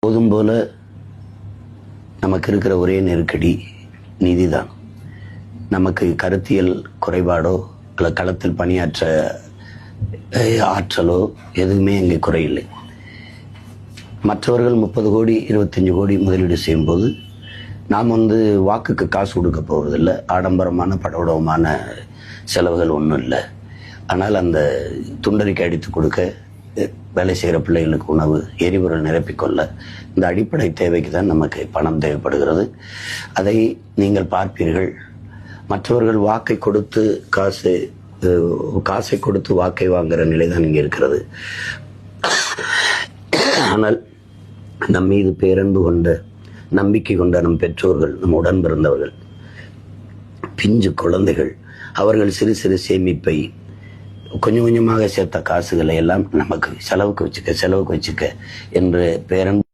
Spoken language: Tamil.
போதும் போல நமக்கு இருக்கிற ஒரே நெருக்கடி நிதிதான். நமக்கு கருத்தியல் குறைபாடோ அல்ல களத்தில் பணியாற்ற ஆற்றலோ எதுவுமே இங்கே குறையில்லை. மற்றவர்கள் 30 கோடி 25 கோடி முதலீடு செய்யும்போது நாம் வாக்குக்கு காசு கொடுக்க போவதில்லை. ஆடம்பரமான படவடமான செலவுகள் ஒன்றும் இல்லை. ஆனால் அந்த துண்டறிக்கை அடித்து கொடுக்க, வேலை செய்கிற பிள்ளைகளுக்கு உணவு, எரிபொருள் நிரப்பிக்கொள்ள, இந்த அடிப்படை தேவைக்கு தான் நமக்கு பணம் தேவைப்படுகிறது. அதை நீங்கள் பார்ப்பீர்கள். மற்றவர்கள் வாக்கை கொடுத்து காசை கொடுத்து வாக்கை வாங்குகிற நிலை தான் இங்கே இருக்கிறது. ஆனால் நம் மீது பேரன்பு கொண்ட, நம்பிக்கை கொண்ட நம் பெற்றோர்கள், நம் உடன் பிறந்தவர்கள், பிஞ்சு குழந்தைகள், அவர்கள் சிறு சிறு சேமிப்பை கொஞ்சம் கொஞ்சமாக சேர்த்த காசுகளை எல்லாம் நமக்கு செலவுக்கு வச்சுக்க என்று பேரன்பு